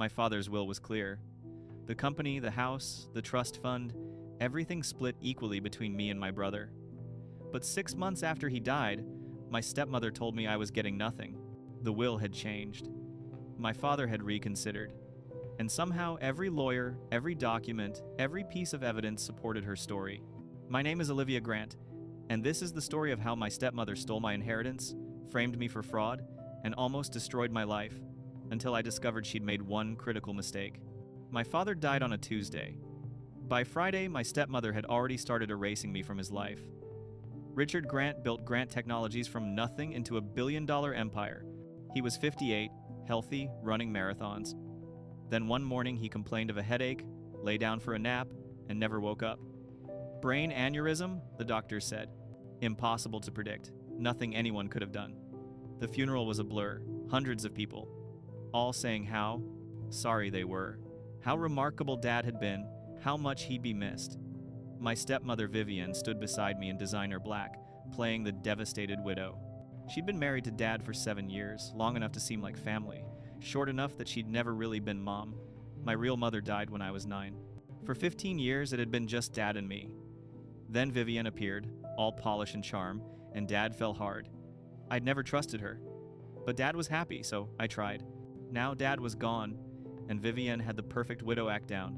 My father's will was clear. The company, the house, the trust fund, everything split equally between me and my brother. But 6 months after he died, my stepmother told me I was getting nothing. The will had changed. My father had reconsidered. And somehow every lawyer, every document, every piece of evidence supported her story. My name is Olivia Grant, and this is the story of how my stepmother stole my inheritance, framed me for fraud, and almost destroyed my life, until I discovered she'd made one critical mistake. My father died on a Tuesday. By Friday, my stepmother had already started erasing me from his life. Richard Grant built Grant Technologies from nothing into a billion-dollar empire. He was 58, healthy, running marathons. Then one morning he complained of a headache, lay down for a nap, and never woke up. Brain aneurysm, the doctors said. Impossible to predict. Nothing anyone could have done. The funeral was a blur. Hundreds of people, all saying how sorry they were, how remarkable Dad had been, how much he'd be missed. My stepmother Vivian stood beside me in designer black, playing the devastated widow. She'd been married to Dad for 7 years, long enough to seem like family, short enough that she'd never really been mom. My real mother died when I was 9. For 15 years, it had been just Dad and me. Then Vivian appeared, all polish and charm, and Dad fell hard. I'd never trusted her. But Dad was happy, so I tried. Now Dad was gone, and Vivian had the perfect widow act down.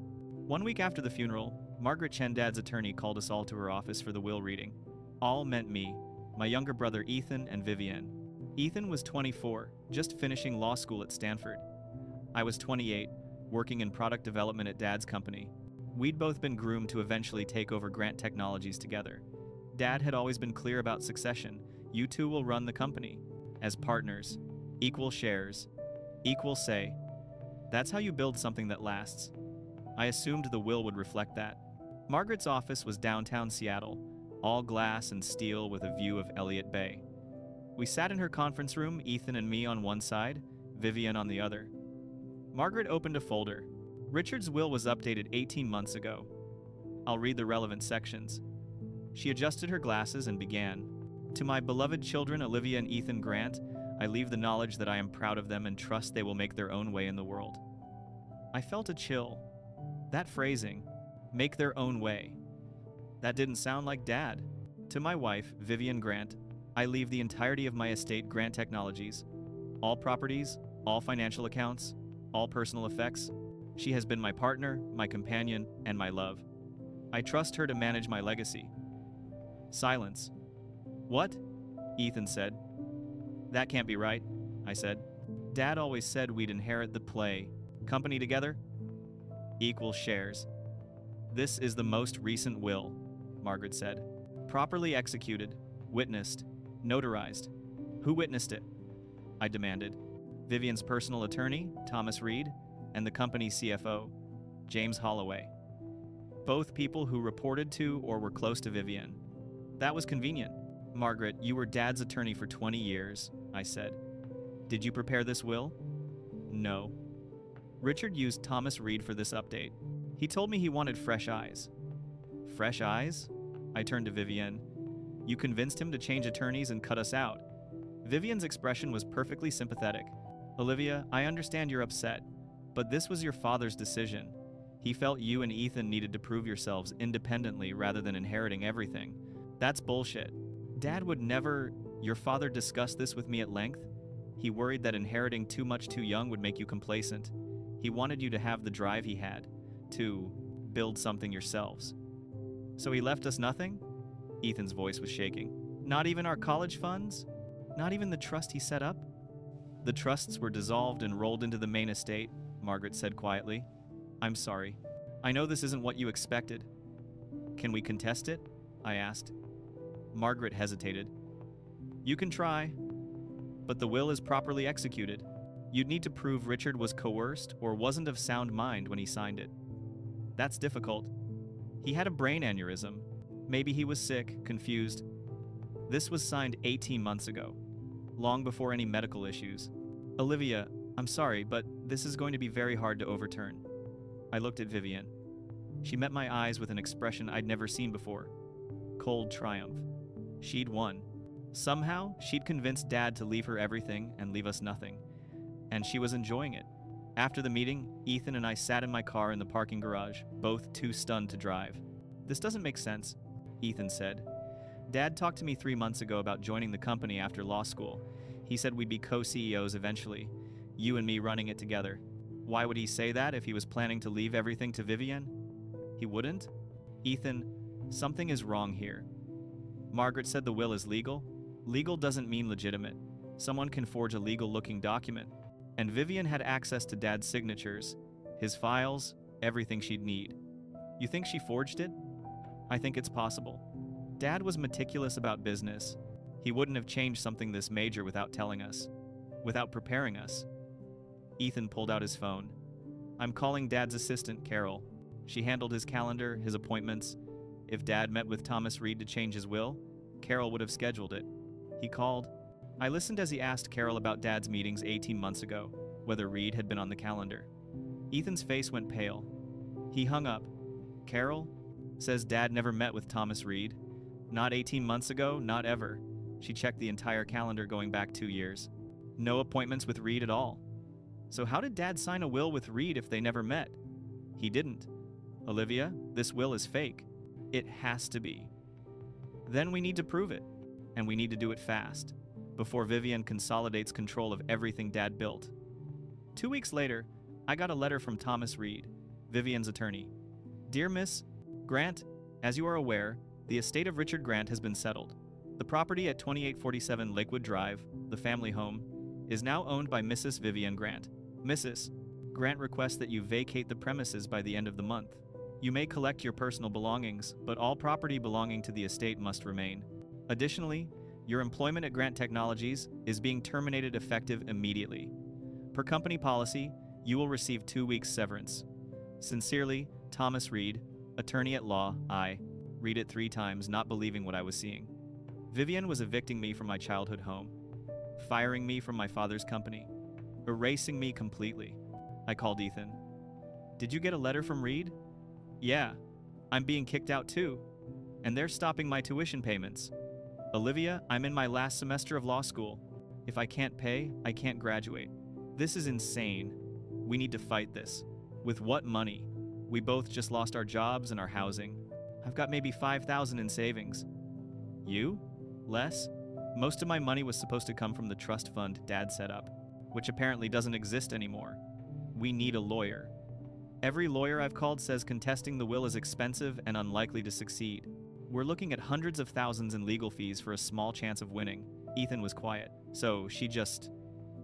1 week after the funeral, Margaret Chen, Dad's attorney, called us all to her office for the will reading. All meant me, my younger brother Ethan, and Vivian. Ethan was 24, just finishing law school at Stanford. I was 28, working in product development at Dad's company. We'd both been groomed to eventually take over Grant Technologies together. Dad had always been clear about succession. You two will run the company. As partners, equal shares, equal say. That's how you build something that lasts. I assumed the will would reflect that. Margaret's office was downtown Seattle, all glass and steel with a view of Elliott Bay. We sat in her conference room, Ethan and me on one side, Vivian on the other. Margaret opened a folder. Richard's will was updated 18 months ago. I'll read the relevant sections. She adjusted her glasses and began. To my beloved children, Olivia and Ethan Grant, I leave the knowledge that I am proud of them and trust they will make their own way in the world. I felt a chill. That phrasing, make their own way. That didn't sound like Dad. To my wife, Vivian Grant, I leave the entirety of my estate, Grant Technologies. All properties, all financial accounts, all personal effects. She has been my partner, my companion, and my love. I trust her to manage my legacy. Silence. What? Ethan said. That can't be right, I said. Dad always said we'd inherit the play. Company together? Equal shares. This is the most recent will, Margaret said. Properly executed, witnessed, notarized. Who witnessed it? I demanded. Vivian's personal attorney, Thomas Reed, and the company's CFO, James Holloway. Both people who reported to or were close to Vivian. That was convenient. Margaret, you were Dad's attorney for 20 years, I said. Did you prepare this will? No. Richard used Thomas Reed for this update. He told me he wanted fresh eyes. Fresh eyes? I turned to Vivian. You convinced him to change attorneys and cut us out. Vivian's expression was perfectly sympathetic. Olivia, I understand you're upset, but this was your father's decision. He felt you and Ethan needed to prove yourselves independently rather than inheriting everything. That's bullshit. Dad would never... Your father discussed this with me at length. He worried that inheriting too much too young would make you complacent. He wanted you to have the drive he had, to build something yourselves. So he left us nothing? Ethan's voice was shaking. Not even our college funds? Not even the trust he set up? The trusts were dissolved and rolled into the main estate, Margaret said quietly. I'm sorry. I know this isn't what you expected. Can we contest it? I asked. Margaret hesitated. You can try, but the will is properly executed. You'd need to prove Richard was coerced or wasn't of sound mind when he signed it. That's difficult. He had a brain aneurysm. Maybe he was sick, confused. This was signed 18 months ago, long before any medical issues. Olivia, I'm sorry, but this is going to be very hard to overturn. I looked at Vivian. She met my eyes with an expression I'd never seen before. Cold triumph. She'd won. Somehow, she'd convinced Dad to leave her everything and leave us nothing. And she was enjoying it. After the meeting, Ethan and I sat in my car in the parking garage, both too stunned to drive. "This doesn't make sense," Ethan said. "Dad talked to me 3 months ago about joining the company after law school. He said we'd be co-CEOs eventually, you and me running it together. Why would he say that if he was planning to leave everything to Vivian? He wouldn't?" "Ethan, something is wrong here. Margaret said the will is legal. Legal doesn't mean legitimate. Someone can forge a legal-looking document. And Vivian had access to Dad's signatures, his files, everything she'd need. You think she forged it? I think it's possible. Dad was meticulous about business. He wouldn't have changed something this major without telling us, without preparing us." Ethan pulled out his phone. "I'm calling Dad's assistant, Carol. She handled his calendar, his appointments. If Dad met with Thomas Reed to change his will, Carol would have scheduled it." He called. I listened as he asked Carol about Dad's meetings 18 months ago, whether Reed had been on the calendar. Ethan's face went pale. He hung up. "Carol says Dad never met with Thomas Reed. Not 18 months ago, not ever." She checked the entire calendar going back 2 years. No appointments with Reed at all. "So how did Dad sign a will with Reed if they never met?" "He didn't. Olivia, this will is fake. It has to be." "Then we need to prove it. And we need to do it fast, before Vivian consolidates control of everything Dad built." 2 weeks later, I got a letter from Thomas Reed, Vivian's attorney. "Dear Miss Grant, as you are aware, the estate of Richard Grant has been settled. The property at 2847 Lakewood Drive, the family home, is now owned by Mrs. Vivian Grant. Mrs. Grant requests that you vacate the premises by the end of the month. You may collect your personal belongings, but all property belonging to the estate must remain. Additionally, your employment at Grant Technologies is being terminated effective immediately. Per company policy, you will receive 2 weeks severance. Sincerely, Thomas Reed, attorney at law. I read it 3 times, not believing what I was seeing. Vivian was evicting me from my childhood home, firing me from my father's company, erasing me completely. I called Ethan. "Did you get a letter from Reed?" "Yeah, I'm being kicked out too, and they're stopping my tuition payments. Olivia, I'm in my last semester of law school. If I can't pay, I can't graduate. This is insane. We need to fight this. With what money? We both just lost our jobs and our housing. I've got maybe $5,000 in savings." "You? Less? Most of my money was supposed to come from the trust fund Dad set up, which apparently doesn't exist anymore. We need a lawyer. Every lawyer I've called says contesting the will is expensive and unlikely to succeed. We're looking at hundreds of thousands in legal fees for a small chance of winning." Ethan was quiet. "So she just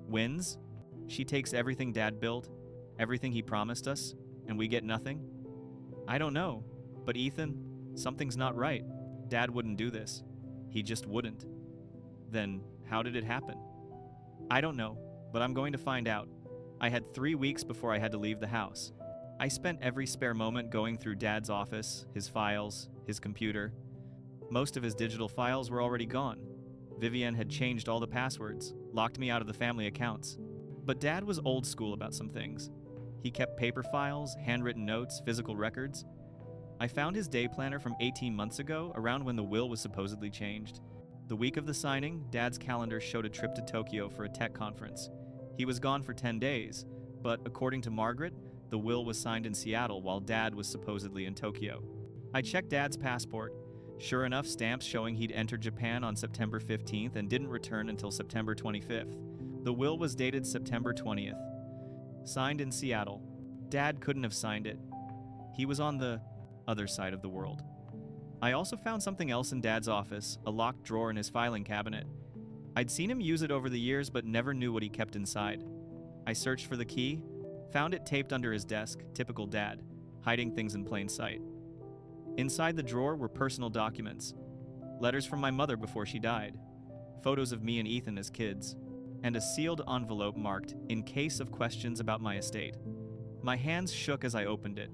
wins? She takes everything Dad built, everything he promised us, and we get nothing?" "I don't know, but Ethan, something's not right. Dad wouldn't do this. He just wouldn't." "Then how did it happen?" "I don't know, but I'm going to find out. I had 3 weeks before I had to leave the house. I spent every spare moment going through Dad's office, his files, his computer. Most of his digital files were already gone. Vivian had changed all the passwords, locked me out of the family accounts. But Dad was old school about some things. He kept paper files, handwritten notes, physical records. I found his day planner from 18 months ago, around when the will was supposedly changed. The week of the signing, Dad's calendar showed a trip to Tokyo for a tech conference. He was gone for 10 days, but according to Margaret, the will was signed in Seattle while Dad was supposedly in Tokyo. I checked Dad's passport. Sure enough, stamps showing he'd entered Japan on September 15th and didn't return until September 25th. The will was dated September 20th. Signed in Seattle. Dad couldn't have signed it. He was on the other side of the world. I also found something else in Dad's office, a locked drawer in his filing cabinet. I'd seen him use it over the years but never knew what he kept inside. I searched for the key, found it taped under his desk, typical Dad, hiding things in plain sight. Inside the drawer were personal documents, letters from my mother before she died, photos of me and Ethan as kids, and a sealed envelope marked, "In case of questions about my estate." My hands shook as I opened it.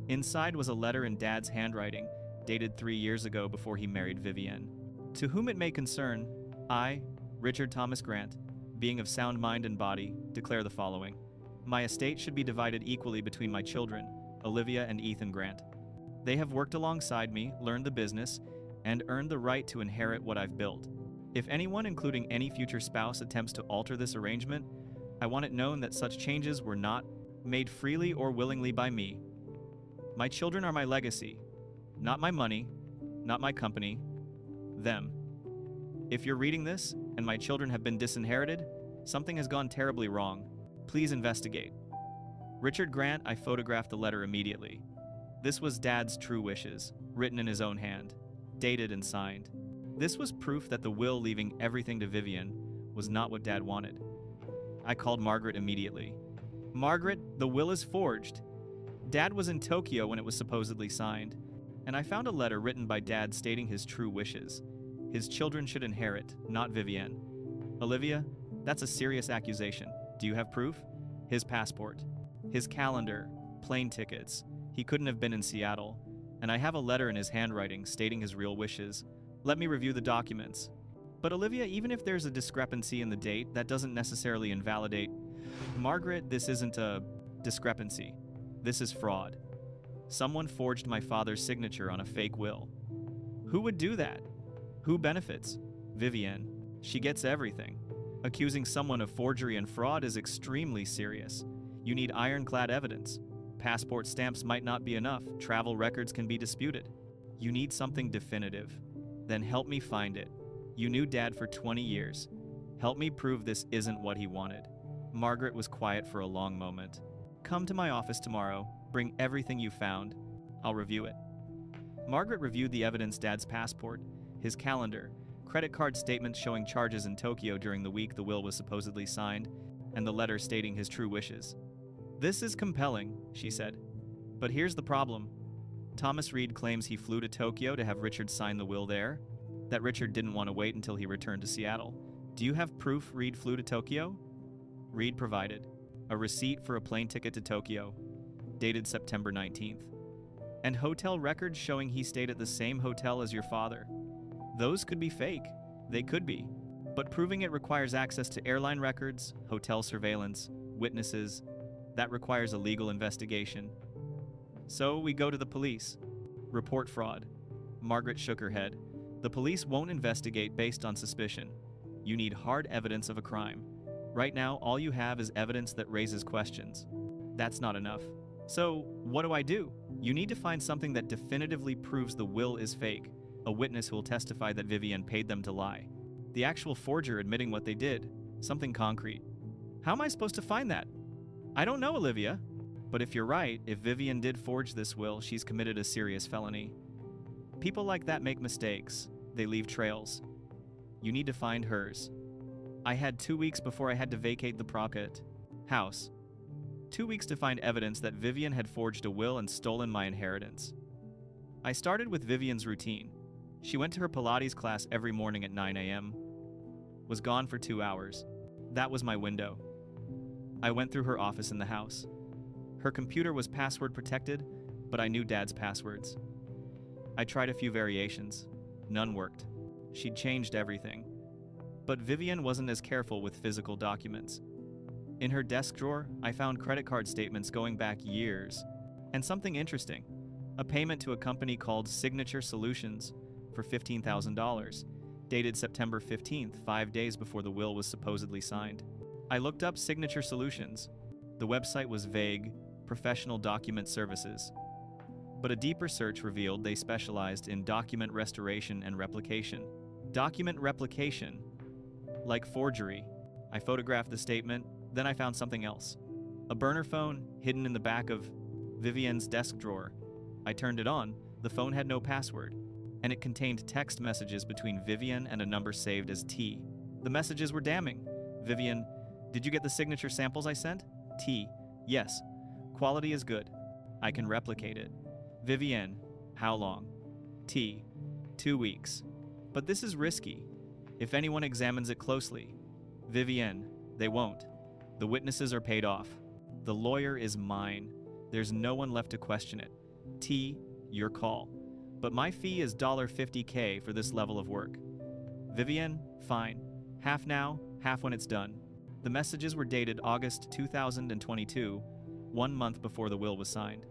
Inside was a letter in Dad's handwriting, dated 3 years ago before he married Vivienne. "To whom it may concern, I, Richard Thomas Grant, being of sound mind and body, declare the following. My estate should be divided equally between my children, Olivia and Ethan Grant. They have worked alongside me, learned the business, and earned the right to inherit what I've built. If anyone, including any future spouse, attempts to alter this arrangement, I want it known that such changes were not made freely or willingly by me. My children are my legacy, not my money, not my company, them. If you're reading this and my children have been disinherited, something has gone terribly wrong. Please investigate. Richard Grant. I photographed the letter immediately. This was Dad's true wishes, written in his own hand, dated and signed. This was proof that the will leaving everything to Vivian was not what Dad wanted. I called Margaret immediately. Margaret, the will is forged. Dad was in Tokyo when it was supposedly signed, and I found a letter written by Dad stating his true wishes. His children should inherit, not Vivian. Olivia, that's a serious accusation. Do you have proof? His passport, his calendar, plane tickets. He couldn't have been in Seattle, and I have a letter in his handwriting stating his real wishes. Let me review the documents. But Olivia, even if there's a discrepancy in the date, that doesn't necessarily invalidate. Margaret, this isn't a discrepancy. This is fraud. Someone forged my father's signature on a fake will. Who would do that? Who benefits? Vivian. She gets everything. Accusing someone of forgery and fraud is extremely serious. You need ironclad evidence. Passport stamps might not be enough. Travel records can be disputed. You need something definitive. Then help me find it. You knew Dad for 20 years. Help me prove this isn't what he wanted. Margaret was quiet for a long moment. Come to my office tomorrow. Bring everything you found. I'll review it. Margaret reviewed the evidence: Dad's passport, his calendar, credit card statements showing charges in Tokyo during the week the will was supposedly signed, and the letter stating his true wishes. This is compelling, she said. But here's the problem. Thomas Reed claims he flew to Tokyo to have Richard sign the will there, that Richard didn't want to wait until he returned to Seattle. Do you have proof Reed flew to Tokyo? Reed provided a receipt for a plane ticket to Tokyo, dated September 19th, and hotel records showing he stayed at the same hotel as your father. Those could be fake. They could be. But proving it requires access to airline records, hotel surveillance, witnesses. That requires a legal investigation. So we go to the police. Report fraud. Margaret shook her head. The police won't investigate based on suspicion. You need hard evidence of a crime. Right now, all you have is evidence that raises questions. That's not enough. So, what do? You need to find something that definitively proves the will is fake. A witness who will testify that Vivian paid them to lie. The actual forger admitting what they did. Something concrete. How am I supposed to find that? I don't know, Olivia. But if you're right, if Vivian did forge this will, she's committed a serious felony. People like that make mistakes. They leave trails. You need to find hers. I had 2 weeks before I had to vacate the Procket house. 2 weeks to find evidence that Vivian had forged a will and stolen my inheritance. I started with Vivian's routine. She went to her Pilates class every morning at 9 a.m. Was gone for 2 hours. That was my window. I went through her office in the house. Her computer was password protected, but I knew Dad's passwords. I tried a few variations. None worked. She'd changed everything. But Vivian wasn't as careful with physical documents. In her desk drawer, I found credit card statements going back years. And something interesting. A payment to a company called Signature Solutions for $15,000, dated September 15th, 5 days before the will was supposedly signed. I looked up Signature Solutions. The website was vague, professional document services. But a deeper search revealed they specialized in document restoration and replication. Document replication, like forgery. I photographed the statement, then I found something else. A burner phone hidden in the back of Vivian's desk drawer. I turned it on. The phone had no password, and it contained text messages between Vivian and a number saved as T. The messages were damning. Vivian, did you get the signature samples I sent? T, yes. Quality is good. I can replicate it. Vivian, how long? T, 2 weeks. But this is risky. If anyone examines it closely. Vivian, they won't. The witnesses are paid off. The lawyer is mine. There's no one left to question it. T, your call. But my fee is $50K for this level of work. Vivian, fine. Half now, half when it's done. The messages were dated August 2022, 1 month before the will was signed.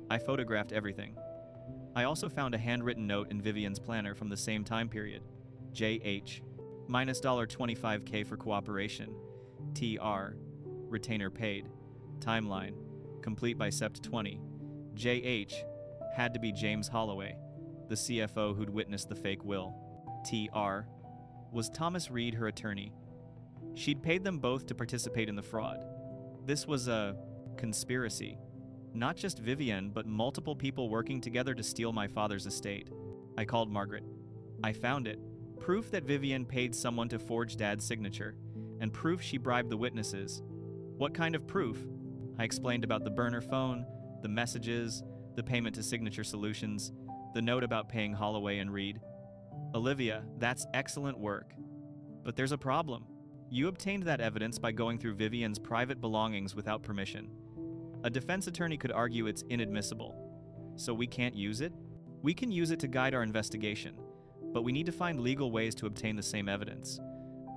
I photographed everything. I also found a handwritten note in Vivian's planner from the same time period. JH, minus $25K for cooperation. TR, retainer paid. Timeline, complete by Sept 20. JH had to be James Holloway, the CFO who'd witnessed the fake will. TR was Thomas Reed, her attorney. She'd paid them both to participate in the fraud. This was a conspiracy. Not just Vivian, but multiple people working together to steal my father's estate. I called Margaret. I found it. Proof that Vivian paid someone to forge Dad's signature, and proof she bribed the witnesses. What kind of proof? I explained about the burner phone, the messages, the payment to Signature Solutions, the note about paying Holloway and Reed. Olivia, that's excellent work. But there's a problem. You obtained that evidence by going through Vivian's private belongings without permission. A defense attorney could argue it's inadmissible. So we can't use it? We can use it to guide our investigation, but we need to find legal ways to obtain the same evidence.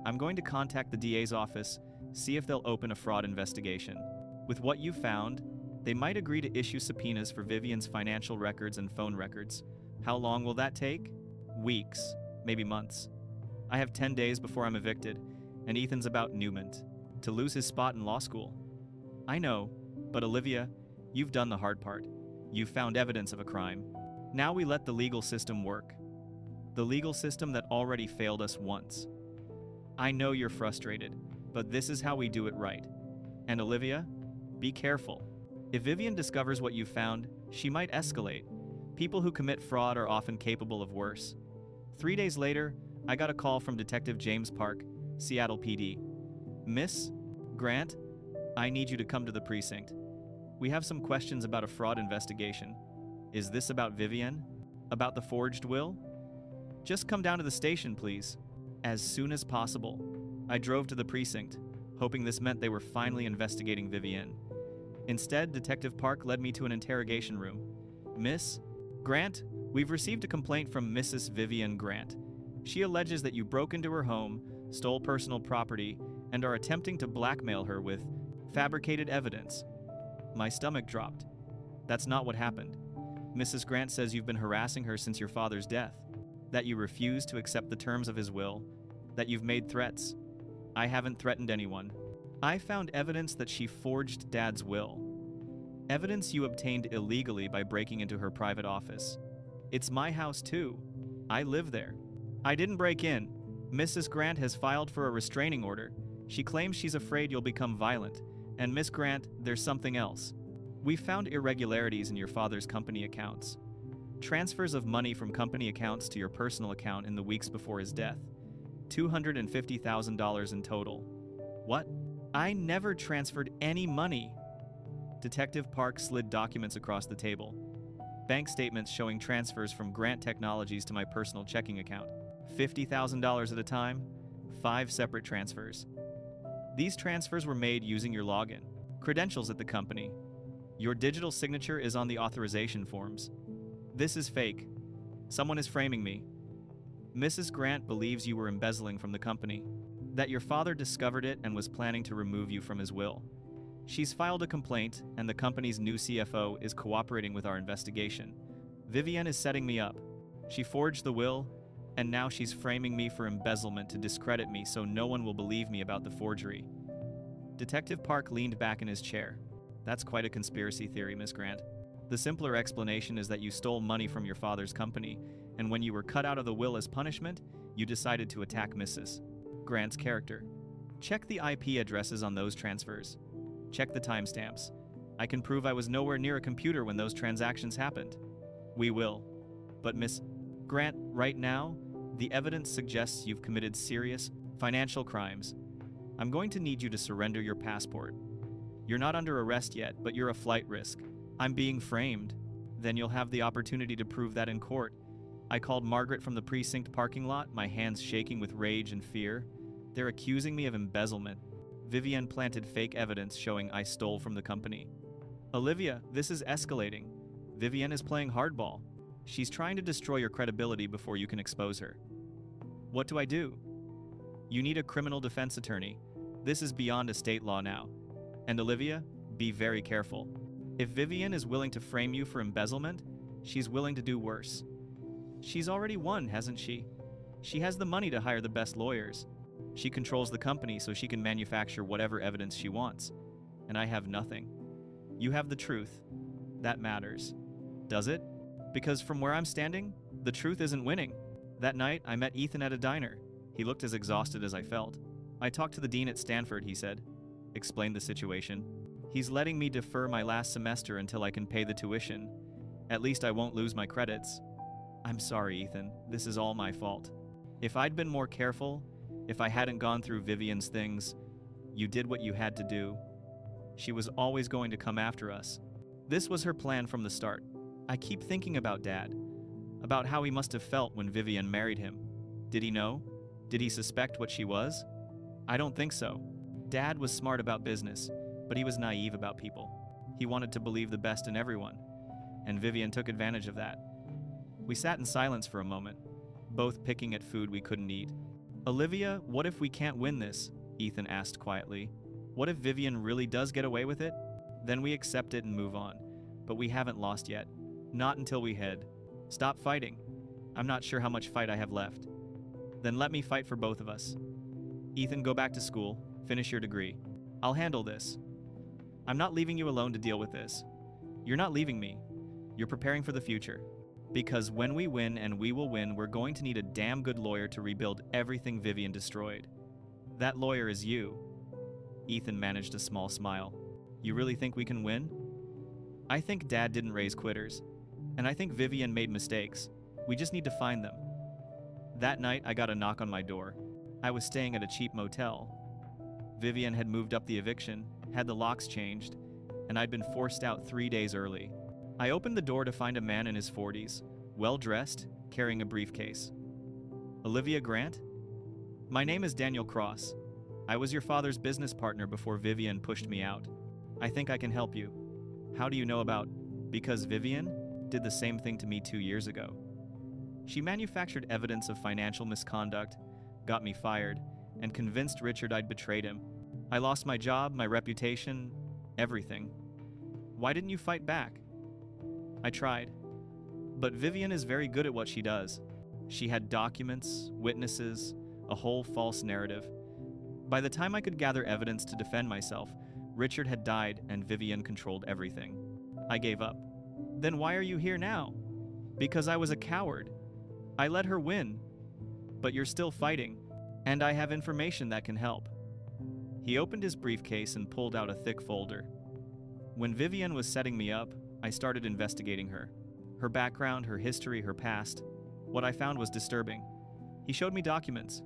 I'm going to contact the DA's office, see if they'll open a fraud investigation. With what you found, they might agree to issue subpoenas for Vivian's financial records and phone records. How long will that take? Weeks, maybe months. I have 10 days before I'm evicted, and Ethan's about Newman, to lose his spot in law school. I know, but Olivia, you've done the hard part. You've found evidence of a crime. Now we let the legal system work. The legal system that already failed us once. I know you're frustrated, but this is how we do it right. And Olivia, be careful. If Vivian discovers what you found, she might escalate. People who commit fraud are often capable of worse. 3 days later, I got a call from Detective James Park, Seattle PD. Miss Grant, I need you to come to the precinct. We have some questions about a fraud investigation. Is this about Vivian? About the forged will? Just come down to the station, please. As soon as possible. I drove to the precinct, hoping this meant they were finally investigating Vivian. Instead, Detective Park led me to an interrogation room. Miss Grant, we've received a complaint from Mrs. Vivian Grant. She alleges that you broke into her home, stole personal property, and are attempting to blackmail her with fabricated evidence. My stomach dropped. That's not what happened. Mrs. Grant says you've been harassing her since your father's death, that you refused to accept the terms of his will, that you've made threats. I haven't threatened anyone. I found evidence that she forged Dad's will. Evidence you obtained illegally by breaking into her private office. It's my house too. I live there. I didn't break in. Mrs. Grant has filed for a restraining order. She claims she's afraid you'll become violent. And Miss Grant, there's something else. We found irregularities in your father's company accounts. Transfers of money from company accounts to your personal account in the weeks before his death. $250,000 in total. What? I never transferred any money. Detective Park slid documents across the table. Bank statements showing transfers from Grant Technologies to my personal checking account. $50,000 at a time, 5 separate transfers. These transfers were made using your login, credentials at the company. Your digital signature is on the authorization forms. This is fake. Someone is framing me. Mrs. Grant believes you were embezzling from the company, that your father discovered it and was planning to remove you from his will. She's filed a complaint, and the company's new CFO is cooperating with our investigation. Vivian is setting me up. She forged the will, and now she's framing me for embezzlement to discredit me so no one will believe me about the forgery. Detective Park leaned back in his chair. That's quite a conspiracy theory, Miss Grant. The simpler explanation is that you stole money from your father's company, and when you were cut out of the will as punishment, you decided to attack Mrs. Grant's character. Check the IP addresses on those transfers. Check the timestamps. I can prove I was nowhere near a computer when those transactions happened. We will. But Miss Grant, right now, the evidence suggests you've committed serious financial crimes. I'm going to need you to surrender your passport. You're not under arrest yet, but you're a flight risk. I'm being framed. Then you'll have the opportunity to prove that in court. I called Margaret from the precinct parking lot, my hands shaking with rage and fear. They're accusing me of embezzlement. Vivian planted fake evidence showing I stole from the company. Olivia, this is escalating. Vivian is playing hardball. She's trying to destroy your credibility before you can expose her. What do I do? You need a criminal defense attorney. This is beyond estate law now. And Olivia, be very careful. If Vivian is willing to frame you for embezzlement, she's willing to do worse. She's already won, hasn't she? She has the money to hire the best lawyers. She controls the company so she can manufacture whatever evidence she wants. And I have nothing. You have the truth. That matters. Does it? Because from where I'm standing, the truth isn't winning. That night, I met Ethan at a diner. He looked as exhausted as I felt. I talked to the dean at Stanford, he said. Explained the situation. He's letting me defer my last semester until I can pay the tuition. At least I won't lose my credits. I'm sorry, Ethan. This is all my fault. If I'd been more careful, if I hadn't gone through Vivian's things, you did what you had to do. She was always going to come after us. This was her plan from the start. I keep thinking about Dad, about how he must have felt when Vivian married him. Did he know? Did he suspect what she was? I don't think so. Dad was smart about business, but he was naive about people. He wanted to believe the best in everyone, and Vivian took advantage of that. We sat in silence for a moment, both picking at food we couldn't eat. Olivia, what if we can't win this? Ethan asked quietly. What if Vivian really does get away with it? Then we accept it and move on. But we haven't lost yet. Not until we head. Stop fighting. I'm not sure how much fight I have left. Then let me fight for both of us. Ethan, go back to school. Finish your degree. I'll handle this. I'm not leaving you alone to deal with this. You're not leaving me. You're preparing for the future. Because when we win, and we will win, we're going to need a damn good lawyer to rebuild everything Vivian destroyed. That lawyer is you. Ethan managed a small smile. You really think we can win? I think Dad didn't raise quitters. And I think Vivian made mistakes. We just need to find them. That night, I got a knock on my door. I was staying at a cheap motel. Vivian had moved up the eviction, had the locks changed, and I'd been forced out 3 days early. I opened the door to find a man in his 40s, well-dressed, carrying a briefcase. Olivia Grant? My name is Daniel Cross. I was your father's business partner before Vivian pushed me out. I think I can help you. How do you know about? Because Vivian did the same thing to me 2 years ago. She manufactured evidence of financial misconduct, got me fired, and convinced Richard I'd betrayed him. I lost my job, my reputation, everything. Why didn't you fight back? I tried. But Vivian is very good at what she does. She had documents, witnesses, a whole false narrative. By the time I could gather evidence to defend myself, Richard had died and Vivian controlled everything. I gave up. Then why are you here now? Because I was a coward. I let her win. But you're still fighting, and I have information that can help. He opened his briefcase and pulled out a thick folder. When Vivian was setting me up, I started investigating her. Her background, her history, her past. What I found was disturbing. He showed me documents.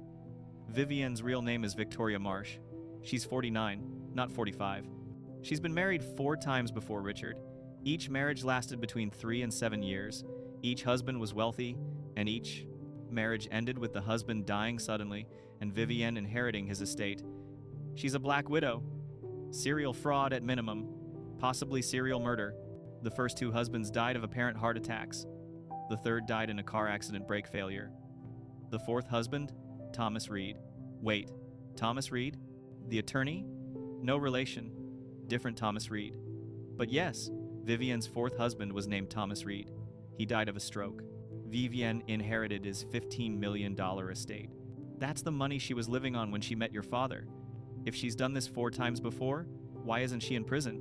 Vivian's real name is Victoria Marsh. She's 49, not 45. She's been married 4 times before Richard. Each marriage lasted between 3 and 7 years. Each husband was wealthy, and each marriage ended with the husband dying suddenly and Vivian inheriting his estate. She's a black widow. Serial fraud at minimum. Possibly serial murder. The first 2 husbands died of apparent heart attacks. The third died in a car accident brake failure. The 4th husband, Thomas Reed. Wait, Thomas Reed? The attorney? No relation. Different Thomas Reed. But yes, Vivian's 4th husband was named Thomas Reed. He died of a stroke. Vivian inherited his $15 million estate. That's the money she was living on when she met your father. If she's done this 4 times before, why isn't she in prison?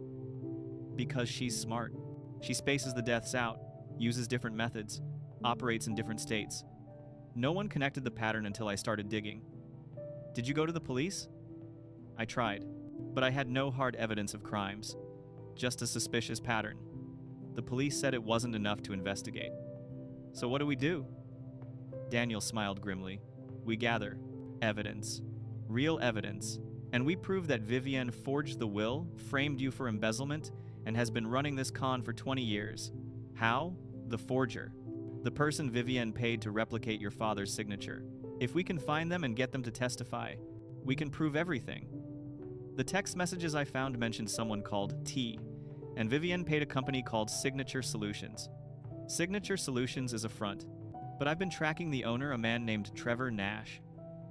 Because she's smart. She spaces the deaths out, uses different methods, operates in different states. No one connected the pattern until I started digging. Did you go to the police? I tried, but I had no hard evidence of crimes, just a suspicious pattern. The police said it wasn't enough to investigate. So what do we do? Daniel smiled grimly. We gather evidence, real evidence, and we prove that Vivian forged the will, framed you for embezzlement, and has been running this con for 20 years. How? The forger. The person Vivian paid to replicate your father's signature. If we can find them and get them to testify, we can prove everything. The text messages I found mentioned someone called T, and Vivian paid a company called Signature Solutions. Signature Solutions is a front, but I've been tracking the owner, a man named Trevor Nash.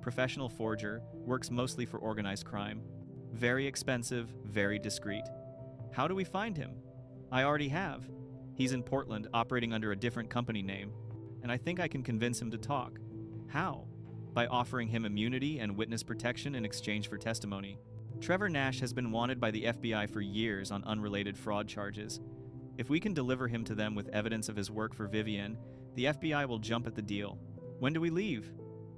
Professional forger, works mostly for organized crime. Very expensive, very discreet. How do we find him? I already have. He's in Portland, operating under a different company name, and I think I can convince him to talk. How? By offering him immunity and witness protection in exchange for testimony. Trevor Nash has been wanted by the FBI for years on unrelated fraud charges. If we can deliver him to them with evidence of his work for Vivian, the FBI will jump at the deal. When do we leave?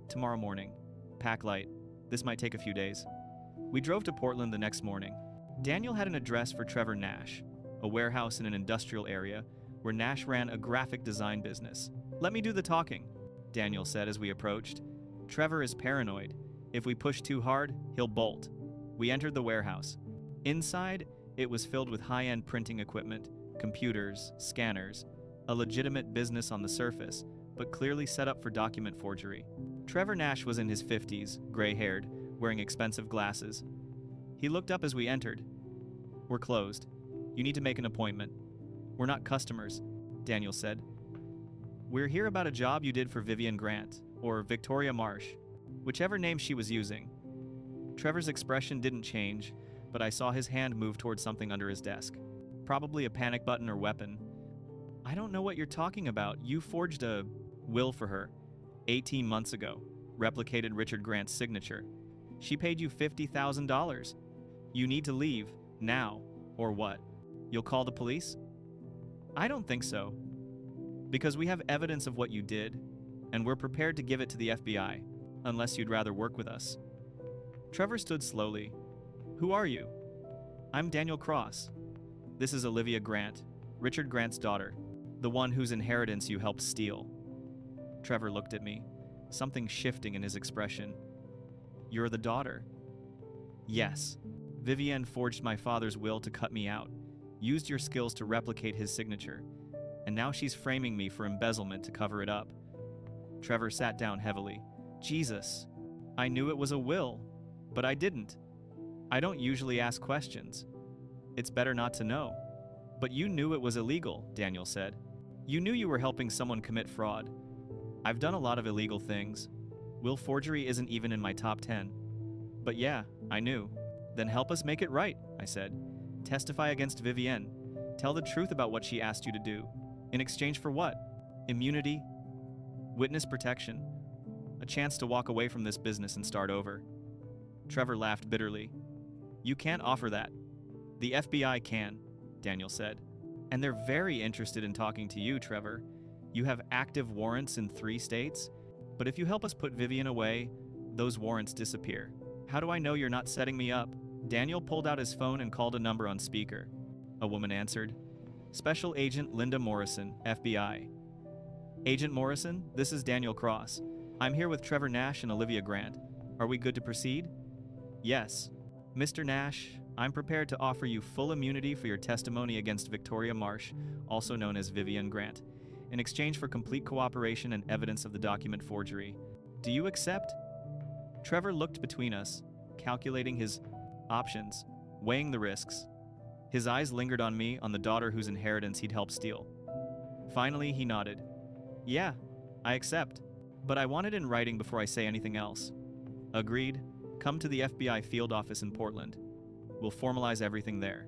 Tomorrow morning. Pack light. This might take a few days. We drove to Portland the next morning. Daniel had an address for Trevor Nash, a warehouse in an industrial area where Nash ran a graphic design business. Let me do the talking, Daniel said as we approached. Trevor is paranoid. If we push too hard, he'll bolt. We entered the warehouse. Inside, it was filled with high-end printing equipment, computers, scanners, a legitimate business on the surface, but clearly set up for document forgery. Trevor Nash was in his 50s, gray-haired, wearing expensive glasses. He looked up as we entered. We're closed. You need to make an appointment. We're not customers, Daniel said. We're here about a job you did for Vivian Grant, or Victoria Marsh, whichever name she was using. Trevor's expression didn't change, but I saw his hand move towards something under his desk. Probably a panic button or weapon. I don't know what you're talking about. You forged a will for her 18 months ago, replicated Richard Grant's signature. She paid you $50,000. You need to leave, now, or what? You'll call the police? I don't think so. Because we have evidence of what you did, and we're prepared to give it to the FBI, unless you'd rather work with us. Trevor stood slowly. Who are you? I'm Daniel Cross. This is Olivia Grant, Richard Grant's daughter, the one whose inheritance you helped steal. Trevor looked at me, something shifting in his expression. You're the daughter? Yes. Vivienne forged my father's will to cut me out, used your skills to replicate his signature, and now she's framing me for embezzlement to cover it up. Trevor sat down heavily. Jesus, I knew it was a will, but I didn't. I don't usually ask questions. It's better not to know. But you knew it was illegal, Daniel said. You knew you were helping someone commit fraud. I've done a lot of illegal things. Will forgery isn't even in my top 10. But yeah, I knew. Then help us make it right, I said. Testify against Vivienne. Tell the truth about what she asked you to do. In exchange for what? Immunity? Witness protection? A chance to walk away from this business and start over. Trevor laughed bitterly. You can't offer that. The FBI can, Daniel said. And they're very interested in talking to you, Trevor. You have active warrants in 3 states, but if you help us put Vivian away, those warrants disappear. How do I know you're not setting me up? Daniel pulled out his phone and called a number on speaker. A woman answered. Special Agent Linda Morrison, FBI. Agent Morrison, this is Daniel Cross. I'm here with Trevor Nash and Olivia Grant. Are we good to proceed? Yes. Mr. Nash, I'm prepared to offer you full immunity for your testimony against Victoria Marsh, also known as Vivian Grant, in exchange for complete cooperation and evidence of the document forgery. Do you accept? Trevor looked between us, calculating his options, weighing the risks. His eyes lingered on me, on the daughter whose inheritance he'd helped steal. Finally, he nodded. Yeah, I accept. But I want it in writing before I say anything else. Agreed. Come to the FBI field office in Portland. We'll formalize everything there.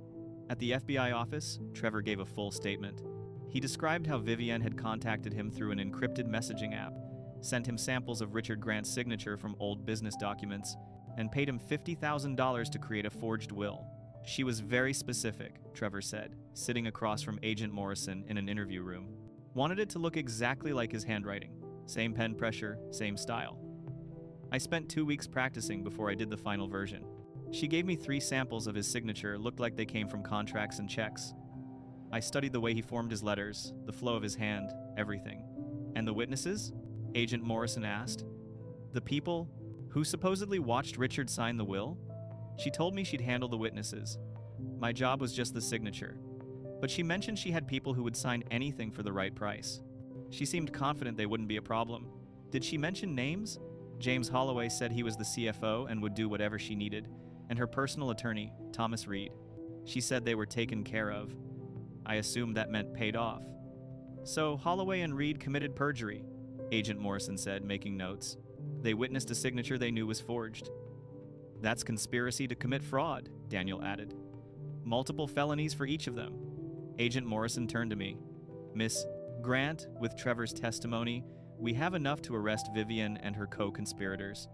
At the FBI office, Trevor gave a full statement. He described how Vivienne had contacted him through an encrypted messaging app, sent him samples of Richard Grant's signature from old business documents, and paid him $50,000 to create a forged will. She was very specific, Trevor said, sitting across from Agent Morrison in an interview room. Wanted it to look exactly like his handwriting. Same pen pressure, same style. I spent 2 weeks practicing before I did the final version. She gave me 3 samples of his signature, looked like they came from contracts and checks. I studied the way he formed his letters, the flow of his hand, everything. And the witnesses? Agent Morrison asked. The people who supposedly watched Richard sign the will? She told me she'd handle the witnesses. My job was just the signature. But she mentioned she had people who would sign anything for the right price. She seemed confident they wouldn't be a problem. Did she mention names? James Holloway said he was the CFO and would do whatever she needed, and her personal attorney, Thomas Reed. She said they were taken care of. I assumed that meant paid off. So Holloway and Reed committed perjury, Agent Morrison said, making notes. They witnessed a signature they knew was forged. That's conspiracy to commit fraud, Daniel added. Multiple felonies for each of them. Agent Morrison turned to me. Miss Grant, with Trevor's testimony, we have enough to arrest Vivian and her co-conspirators.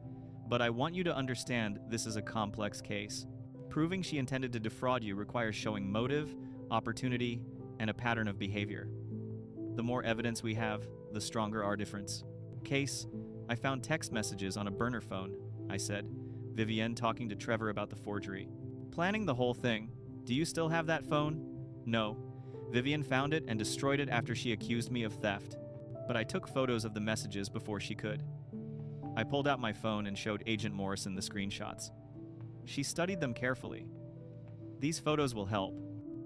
But I want you to understand this is a complex case. Proving she intended to defraud you requires showing motive, opportunity, and a pattern of behavior. The more evidence we have, the stronger our difference. Case, I found text messages on a burner phone, I said, Vivienne talking to Trevor about the forgery. Planning the whole thing. Do you still have that phone? No. Vivienne found it and destroyed it after she accused me of theft. But I took photos of the messages before she could. I pulled out my phone and showed Agent Morrison the screenshots. She studied them carefully. These photos will help.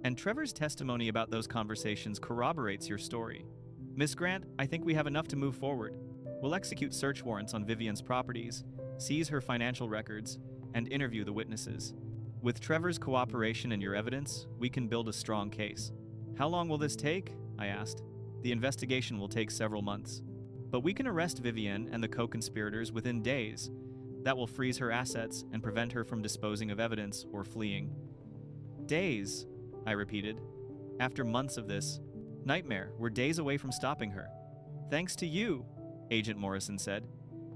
And Trevor's testimony about those conversations corroborates your story. Miss Grant, I think we have enough to move forward. We'll execute search warrants on Vivienne's properties, seize her financial records, and interview the witnesses. With Trevor's cooperation and your evidence, we can build a strong case. How long will this take? I asked. The investigation will take several months. But we can arrest Vivienne and the co-conspirators within days. That will freeze her assets and prevent her from disposing of evidence or fleeing. Days, I repeated. After months of this nightmare, we're days away from stopping her. Thanks to you, Agent Morrison said.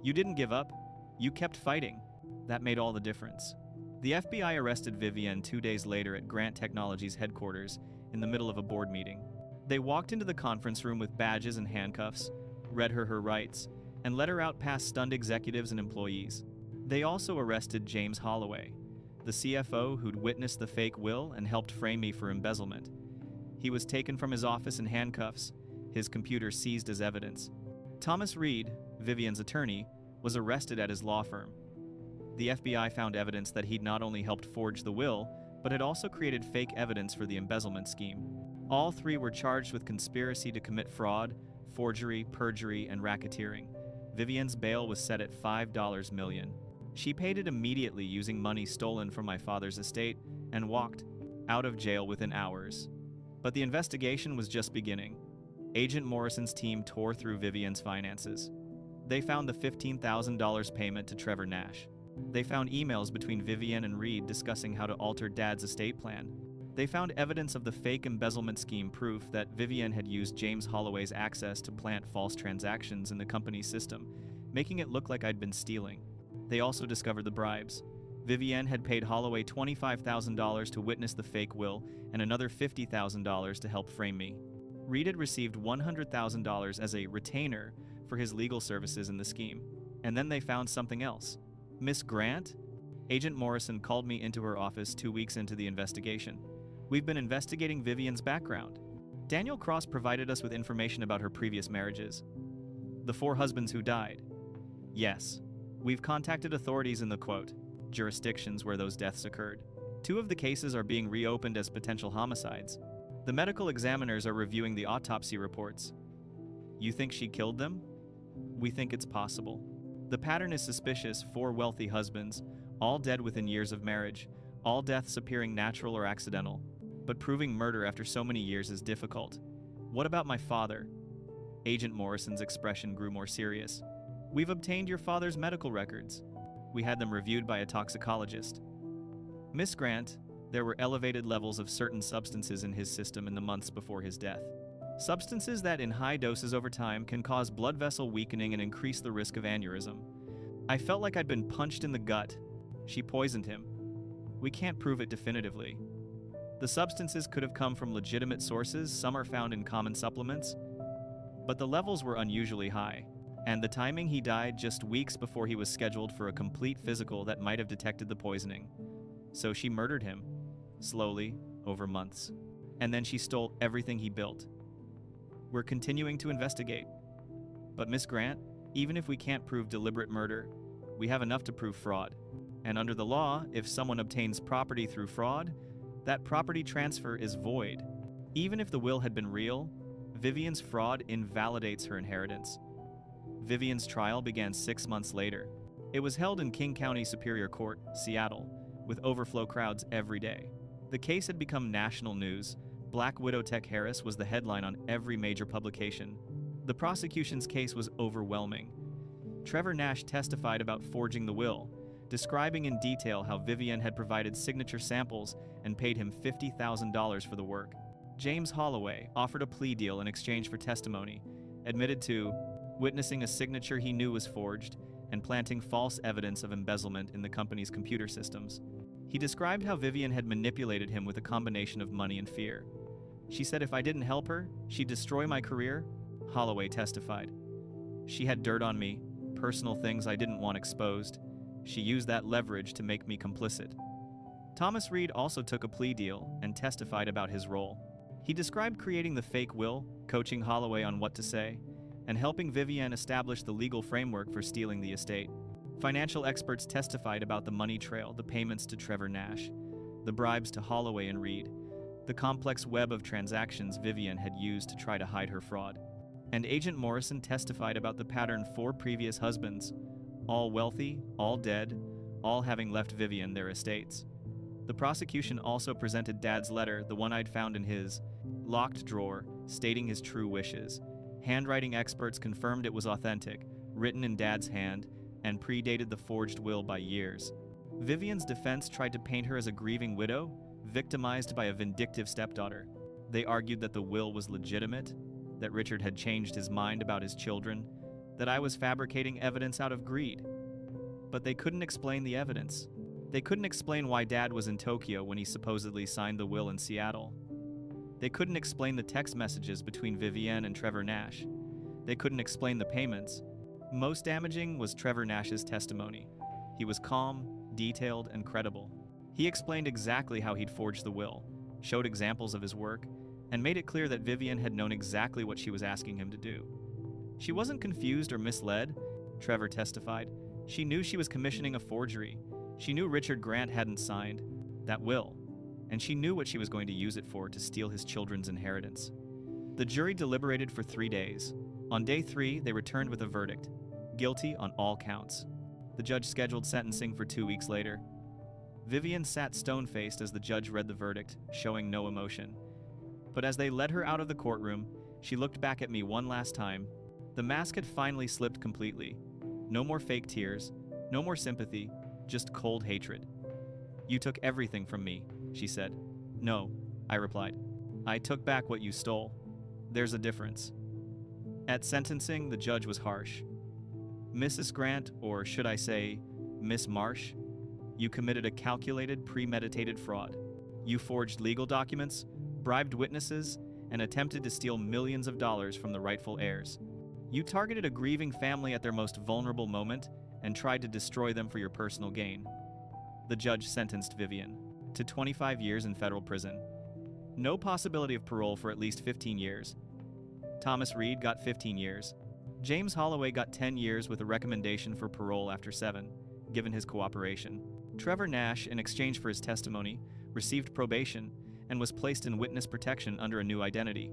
You didn't give up. You kept fighting. That made all the difference. The FBI arrested Vivienne 2 days later at Grant Technologies headquarters in the middle of a board meeting. They walked into the conference room with badges and handcuffs, read her rights, and let her out past stunned executives and employees. They also arrested James Holloway, the CFO who'd witnessed the fake will and helped frame me for embezzlement. He was taken from his office in handcuffs, his computer seized as evidence. Thomas Reed, Vivienne's attorney, was arrested at his law firm. The FBI found evidence that he'd not only helped forge the will, but had also created fake evidence for the embezzlement scheme. All three were charged with conspiracy to commit fraud, forgery, perjury, and racketeering. Vivienne's bail was set at $5 million. She paid it immediately using money stolen from my father's estate and walked out of jail within hours. But the investigation was just beginning. Agent Morrison's team tore through Vivienne's finances. They found the $15,000 payment to Trevor Nash. They found emails between Vivienne and Reed discussing how to alter Dad's estate plan. They found evidence of the fake embezzlement scheme, proof that Vivienne had used James Holloway's access to plant false transactions in the company's system, making it look like I'd been stealing. They also discovered the bribes. Vivienne had paid Holloway $25,000 to witness the fake will and another $50,000 to help frame me. Reed had received $100,000 as a retainer for his legal services in the scheme. And then they found something else. Miss Grant? Agent Morrison called me into her office 2 weeks into the investigation. We've been investigating Vivienne's background. Daniel Cross provided us with information about her previous marriages. The 4 husbands who died. Yes. We've contacted authorities in the, quote, jurisdictions where those deaths occurred. 2 of the cases are being reopened as potential homicides. The medical examiners are reviewing the autopsy reports. You think she killed them? We think it's possible. The pattern is suspicious: 4 wealthy husbands, all dead within years of marriage, all deaths appearing natural or accidental. But proving murder after so many years is difficult. What about my father? Agent Morrison's expression grew more serious. We've obtained your father's medical records. We had them reviewed by a toxicologist. Miss Grant, there were elevated levels of certain substances in his system in the months before his death. Substances that in high doses over time can cause blood vessel weakening and increase the risk of aneurysm. I felt like I'd been punched in the gut. She poisoned him. We can't prove it definitively. The substances could have come from legitimate sources, some are found in common supplements, but the levels were unusually high. And the timing, he died just weeks before he was scheduled for a complete physical that might have detected the poisoning. So she murdered him, slowly, over months. And then she stole everything he built. We're continuing to investigate. But Miss Grant, even if we can't prove deliberate murder, we have enough to prove fraud. And under the law, if someone obtains property through fraud, that property transfer is void. Even if the will had been real, Vivienne's fraud invalidates her inheritance. Vivienne's trial began 6 months later. It was held in King County Superior Court, Seattle, with overflow crowds every day. The case had become national news. Black Widow Tech Harris was the headline on every major publication. The prosecution's case was overwhelming. Trevor Nash testified about forging the will, describing in detail how Vivienne had provided signature samples and paid him $50,000 for the work. James Holloway offered a plea deal in exchange for testimony, admitted to witnessing a signature he knew was forged and planting false evidence of embezzlement in the company's computer systems. He described how Vivian had manipulated him with a combination of money and fear. She said if I didn't help her, she'd destroy my career, Holloway testified. She had dirt on me, personal things I didn't want exposed. She used that leverage to make me complicit. Thomas Reed also took a plea deal and testified about his role. He described creating the fake will, coaching Holloway on what to say, and helping Vivian establish the legal framework for stealing the estate. Financial experts testified about the money trail, the payments to Trevor Nash, the bribes to Holloway and Reed, the complex web of transactions Vivian had used to try to hide her fraud. And Agent Morrison testified about the pattern 4 previous husbands, all wealthy, all dead, all having left Vivian their estates. The prosecution also presented Dad's letter, the one I'd found in his locked drawer, stating his true wishes. Handwriting experts confirmed it was authentic, written in Dad's hand, and predated the forged will by years. Vivian's defense tried to paint her as a grieving widow, victimized by a vindictive stepdaughter. They argued that the will was legitimate, that Richard had changed his mind about his children, that I was fabricating evidence out of greed. But they couldn't explain the evidence. They couldn't explain why Dad was in Tokyo when he supposedly signed the will in Seattle. They couldn't explain the text messages between Vivian and Trevor Nash. They couldn't explain the payments. Most damaging was Trevor Nash's testimony. He was calm, detailed, and credible. He explained exactly how he'd forged the will, showed examples of his work, and made it clear that Vivian had known exactly what she was asking him to do. She wasn't confused or misled, Trevor testified. She knew she was commissioning a forgery. She knew Richard Grant hadn't signed that will, and she knew what she was going to use it for, to steal his children's inheritance. The jury deliberated for 3 days. On day 3, they returned with a verdict: guilty on all counts. The judge scheduled sentencing for 2 weeks later. Vivian sat stone-faced as the judge read the verdict, showing no emotion. But as they led her out of the courtroom, she looked back at me one last time. The mask had finally slipped completely. No more fake tears, no more sympathy, just cold hatred. "You took everything from me," she said. "No," I replied. "I took back what you stole. There's a difference." At sentencing, the judge was harsh. "Mrs. Grant, or should I say, Miss Marsh, you committed a calculated, premeditated fraud. You forged legal documents, bribed witnesses, and attempted to steal millions of dollars from the rightful heirs. You targeted a grieving family at their most vulnerable moment and tried to destroy them for your personal gain." The judge sentenced Vivian to 25 years in federal prison. No possibility of parole for at least 15 years. Thomas Reed got 15 years. James Holloway got 10 years with a recommendation for parole after 7, given his cooperation. Trevor Nash, in exchange for his testimony, received probation and was placed in witness protection under a new identity.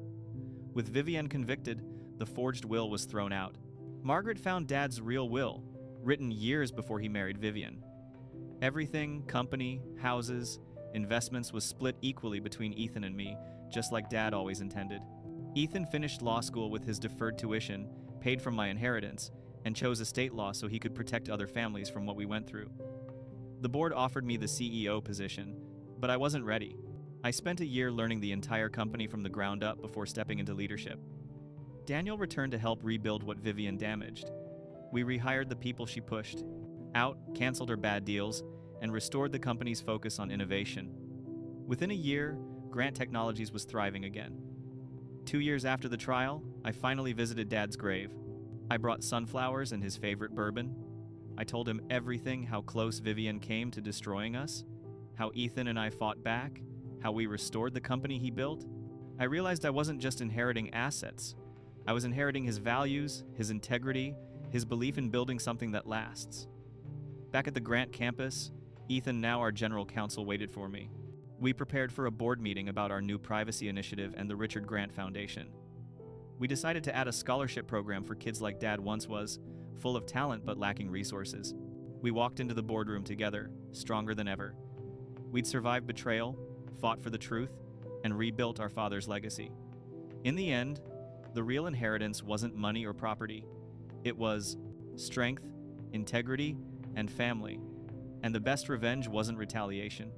With Vivian convicted, the forged will was thrown out. Margaret found Dad's real will, written years before he married Vivian. Everything, company, houses, investments, was split equally between Ethan and me, just like Dad always intended. Ethan finished law school with his deferred tuition, paid from my inheritance, and chose estate law so he could protect other families from what we went through. The board offered me the CEO position, but I wasn't ready. I spent a year learning the entire company from the ground up before stepping into leadership. Daniel returned to help rebuild what Vivian damaged. We rehired the people she pushed out, canceled her bad deals, and restored the company's focus on innovation. Within a year, Grant Technologies was thriving again. 2 years after the trial, I finally visited Dad's grave. I brought sunflowers and his favorite bourbon. I told him everything: how close Vivian came to destroying us, how Ethan and I fought back, how we restored the company he built. I realized I wasn't just inheriting assets. I was inheriting his values, his integrity, his belief in building something that lasts. Back at the Grant campus, Ethan, now our general counsel, waited for me. We prepared for a board meeting about our new privacy initiative and the Richard Grant Foundation. We decided to add a scholarship program for kids like Dad once was, full of talent but lacking resources. We walked into the boardroom together, stronger than ever. We'd survived betrayal, fought for the truth, and rebuilt our father's legacy. In the end, the real inheritance wasn't money or property. It was strength, integrity, and family. And the best revenge wasn't retaliation.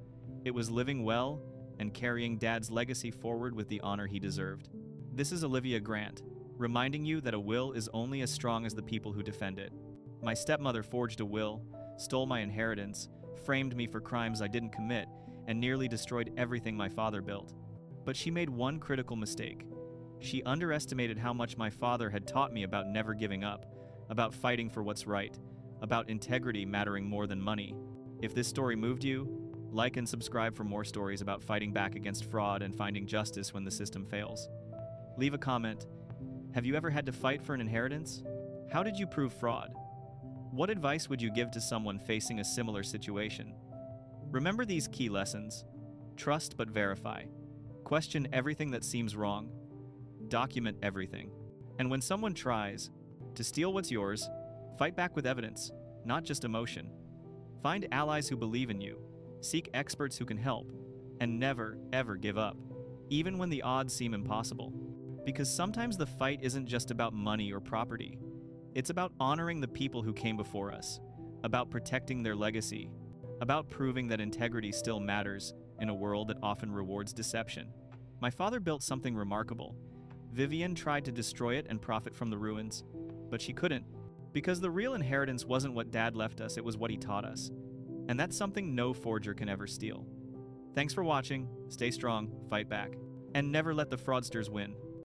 It was living well and carrying Dad's legacy forward with the honor he deserved. This is Olivia Grant, reminding you that a will is only as strong as the people who defend it. My stepmother forged a will, stole my inheritance, framed me for crimes I didn't commit, and nearly destroyed everything my father built. But she made one critical mistake. She underestimated how much my father had taught me about never giving up, about fighting for what's right, about integrity mattering more than money. If this story moved you, like and subscribe for more stories about fighting back against fraud and finding justice when the system fails. Leave a comment. Have you ever had to fight for an inheritance? How did you prove fraud? What advice would you give to someone facing a similar situation? Remember these key lessons. Trust but verify. Question everything that seems wrong. Document everything. And when someone tries to steal what's yours, fight back with evidence, not just emotion. Find allies who believe in you. Seek experts who can help. And never, ever give up, even when the odds seem impossible. Because sometimes the fight isn't just about money or property. It's about honoring the people who came before us, about protecting their legacy, about proving that integrity still matters in a world that often rewards deception. My father built something remarkable. Vivian tried to destroy it and profit from the ruins, but she couldn't, because the real inheritance wasn't what Dad left us, it was what he taught us. And that's something no forger can ever steal. Thanks for watching, stay strong, fight back, and never let the fraudsters win.